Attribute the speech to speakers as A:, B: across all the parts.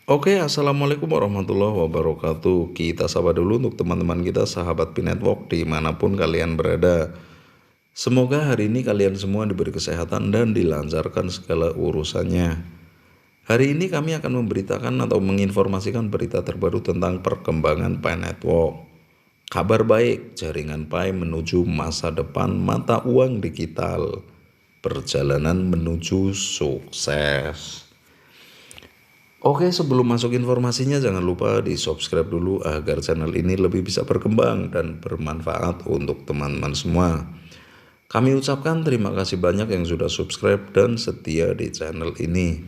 A: Oke, assalamualaikum warahmatullahi wabarakatuh. Kita sapa dulu untuk teman-teman kita, sahabat P-Network dimanapun kalian berada. Semoga hari ini kalian semua diberi kesehatan dan dilancarkan segala urusannya. Hari ini kami akan memberitakan atau menginformasikan berita terbaru tentang perkembangan P-Network. Kabar baik, jaringan Pi menuju masa depan mata uang digital. Perjalanan menuju sukses. Oke, sebelum masuk informasinya jangan lupa di subscribe dulu agar channel ini lebih bisa berkembang dan bermanfaat untuk teman-teman semua. Kami ucapkan terima kasih banyak yang sudah subscribe dan setia di channel ini.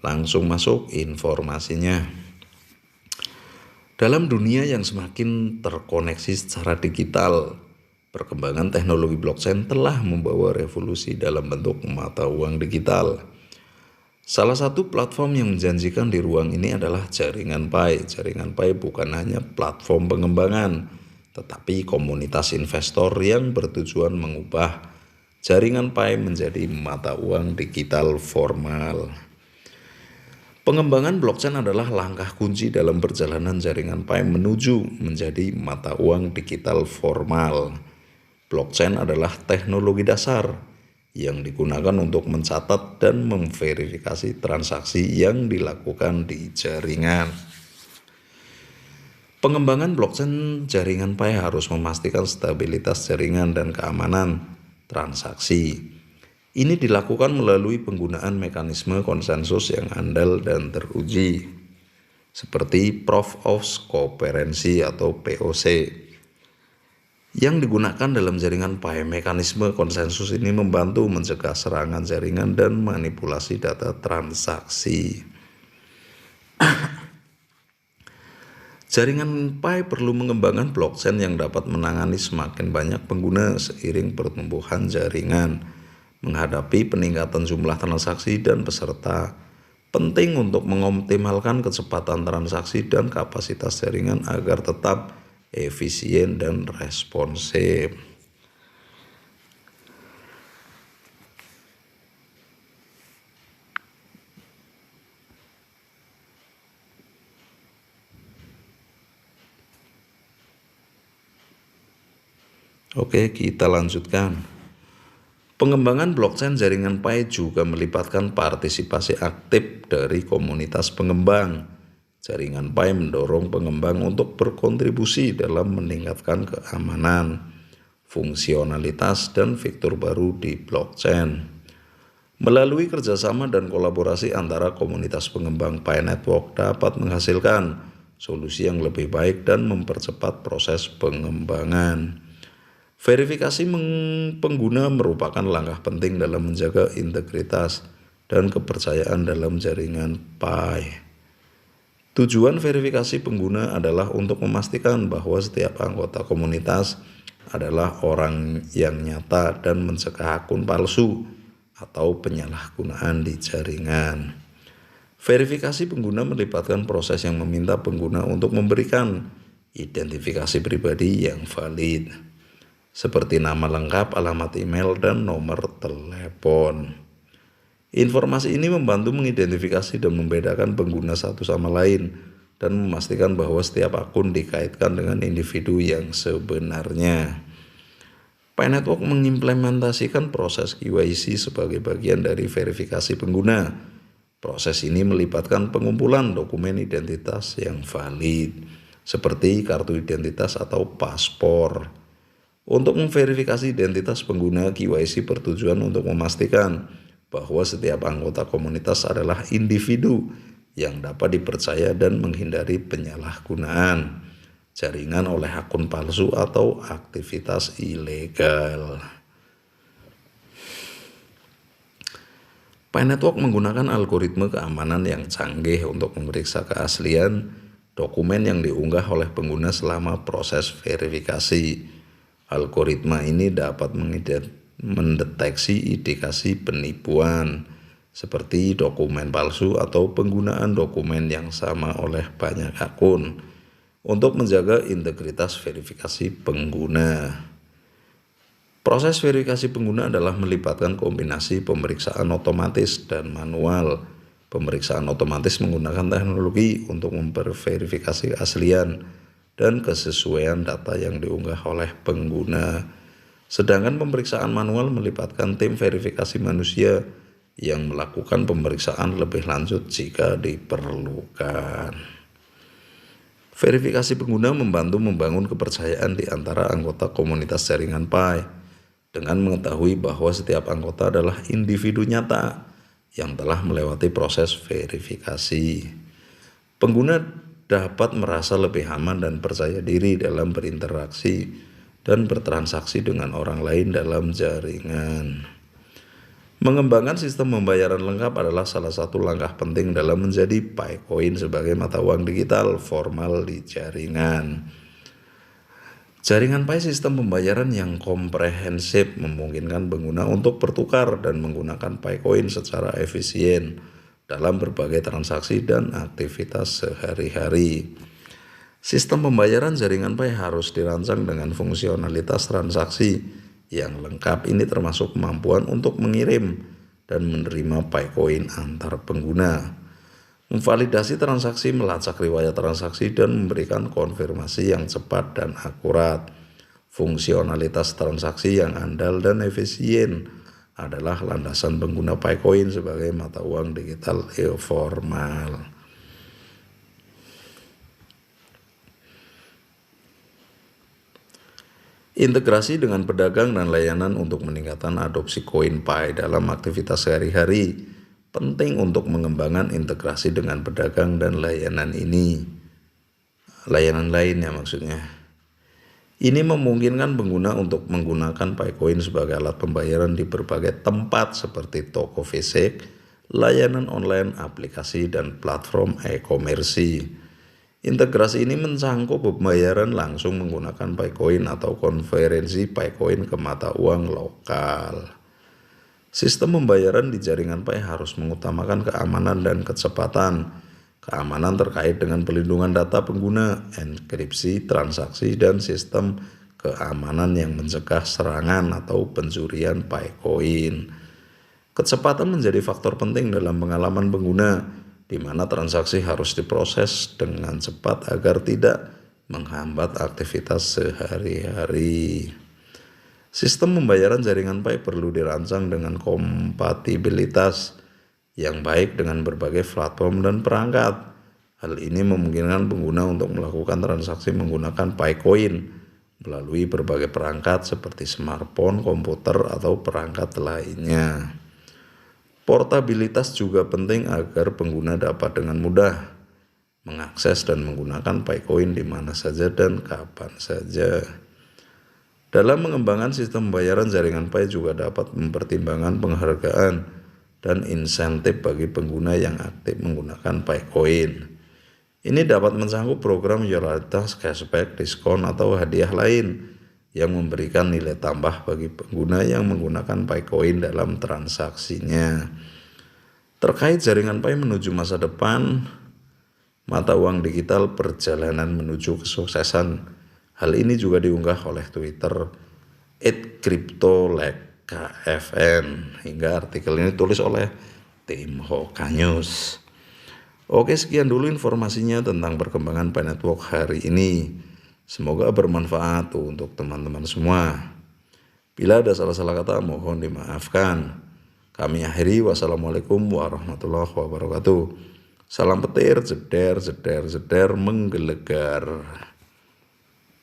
A: Langsung masuk informasinya. Dalam dunia yang semakin terkoneksi secara digital, perkembangan teknologi blockchain telah membawa revolusi dalam bentuk mata uang digital. Salah satu platform yang menjanjikan di ruang ini adalah Jaringan Pi. Jaringan Pi bukan hanya platform pengembangan, tetapi komunitas investor yang bertujuan mengubah Jaringan Pi menjadi mata uang digital formal. Pengembangan blockchain adalah langkah kunci dalam perjalanan Jaringan Pi menuju menjadi mata uang digital formal. Blockchain adalah teknologi dasar yang digunakan untuk mencatat dan memverifikasi transaksi yang dilakukan di jaringan. Pengembangan blockchain jaringan Pi harus memastikan stabilitas jaringan dan keamanan transaksi. Ini dilakukan melalui penggunaan mekanisme konsensus yang andal dan teruji, seperti Proof of Cooperancy atau POC. Yang digunakan dalam jaringan Pi. Mekanisme konsensus ini membantu mencegah serangan jaringan dan manipulasi data transaksi. Jaringan Pi perlu mengembangkan blockchain yang dapat menangani semakin banyak pengguna seiring pertumbuhan jaringan. Menghadapi peningkatan jumlah transaksi dan peserta, penting untuk mengoptimalkan kecepatan transaksi dan kapasitas jaringan agar tetap efisien dan responsif. Oke, kita lanjutkan. Pengembangan blockchain jaringan Pi juga melibatkan partisipasi aktif dari komunitas pengembang. Jaringan Pi mendorong pengembang untuk berkontribusi dalam meningkatkan keamanan, fungsionalitas, dan fitur baru di blockchain. Melalui kerjasama dan kolaborasi antara komunitas pengembang Pi Network dapat menghasilkan solusi yang lebih baik dan mempercepat proses pengembangan. Verifikasi pengguna merupakan langkah penting dalam menjaga integritas dan kepercayaan dalam jaringan Pi. Tujuan verifikasi pengguna adalah untuk memastikan bahwa setiap anggota komunitas adalah orang yang nyata dan mencegah akun palsu atau penyalahgunaan di jaringan. Verifikasi pengguna melibatkan proses yang meminta pengguna untuk memberikan identifikasi pribadi yang valid, seperti nama lengkap, alamat email, dan nomor telepon. Informasi ini membantu mengidentifikasi dan membedakan pengguna satu sama lain dan memastikan bahwa setiap akun dikaitkan dengan individu yang sebenarnya. Pi Network mengimplementasikan proses KYC sebagai bagian dari verifikasi pengguna. Proses ini melibatkan pengumpulan dokumen identitas yang valid, seperti kartu identitas atau paspor. Untuk memverifikasi identitas pengguna, KYC bertujuan untuk memastikan bahwa setiap anggota komunitas adalah individu yang dapat dipercaya dan menghindari penyalahgunaan jaringan oleh akun palsu atau aktivitas ilegal. Pi Network menggunakan algoritma keamanan yang canggih untuk memeriksa keaslian dokumen yang diunggah oleh pengguna selama proses verifikasi. Algoritma ini dapat mendeteksi indikasi penipuan, seperti dokumen palsu atau penggunaan dokumen yang sama oleh banyak akun, untuk menjaga integritas verifikasi pengguna. Proses verifikasi pengguna adalah melibatkan kombinasi pemeriksaan otomatis dan manual. Pemeriksaan otomatis menggunakan teknologi untuk memverifikasi keaslian dan kesesuaian data yang diunggah oleh pengguna. Sedangkan pemeriksaan manual melibatkan tim verifikasi manusia yang melakukan pemeriksaan lebih lanjut jika diperlukan. Verifikasi pengguna membantu membangun kepercayaan di antara anggota komunitas jaringan Pi dengan mengetahui bahwa setiap anggota adalah individu nyata yang telah melewati proses verifikasi. Pengguna dapat merasa lebih aman dan percaya diri dalam berinteraksi dan bertransaksi dengan orang lain dalam jaringan. Mengembangkan sistem pembayaran lengkap adalah salah satu langkah penting dalam menjadi Picoin sebagai mata uang digital formal di jaringan. Jaringan Pi sistem pembayaran yang komprehensif memungkinkan pengguna untuk bertukar dan menggunakan Picoin secara efisien dalam berbagai transaksi dan aktivitas sehari-hari. Sistem pembayaran jaringan Pi harus dirancang dengan fungsionalitas transaksi yang lengkap. Ini termasuk kemampuan untuk mengirim dan menerima Picoin antar pengguna, memvalidasi transaksi, melacak riwayat transaksi, dan memberikan konfirmasi yang cepat dan akurat. Fungsionalitas transaksi yang andal dan efisien adalah landasan pengguna Picoin sebagai mata uang digital formal. Integrasi dengan pedagang dan layanan untuk meningkatkan adopsi koin Pi dalam aktivitas sehari-hari penting untuk mengembangkan integrasi dengan pedagang dan layanan ini. Layanan lainnya maksudnya. Ini memungkinkan pengguna untuk menggunakan Picoin sebagai alat pembayaran di berbagai tempat seperti toko fisik, layanan online, aplikasi, dan platform e-commerce. Integrasi ini mencangkup pembayaran langsung menggunakan Picoin atau konversi Picoin ke mata uang lokal. Sistem pembayaran di jaringan Pi harus mengutamakan keamanan dan kecepatan. Keamanan terkait dengan pelindungan data pengguna, enkripsi, transaksi, dan sistem keamanan yang mencegah serangan atau pencurian Picoin. Kecepatan menjadi faktor penting dalam pengalaman pengguna, di mana transaksi harus diproses dengan cepat agar tidak menghambat aktivitas sehari-hari. Sistem pembayaran jaringan Pi perlu dirancang dengan kompatibilitas yang baik dengan berbagai platform dan perangkat. Hal ini memungkinkan pengguna untuk melakukan transaksi menggunakan Picoin melalui berbagai perangkat seperti smartphone, komputer, atau perangkat lainnya. Portabilitas juga penting agar pengguna dapat dengan mudah mengakses dan menggunakan Picoin di mana saja dan kapan saja. Dalam mengembangkan sistem pembayaran, jaringan Pi juga dapat mempertimbangkan penghargaan dan insentif bagi pengguna yang aktif menggunakan Picoin. Ini dapat mencangkup program loyalitas, cashback, diskon, atau hadiah lain yang memberikan nilai tambah bagi pengguna yang menggunakan Picoin dalam transaksinya. Terkait jaringan Pi menuju masa depan, mata uang digital perjalanan menuju kesuksesan. Hal ini juga diunggah oleh Twitter @cryptolekfn, hingga artikel ini tulis oleh tim Hoka News. Oke, sekian dulu informasinya tentang perkembangan Pi Network hari ini. Semoga bermanfaat untuk teman-teman semua. Bila ada salah-salah kata mohon dimaafkan. Kami akhiri, wassalamualaikum warahmatullahi wabarakatuh. Salam petir, jeder, jeder, jeder, menggelegar.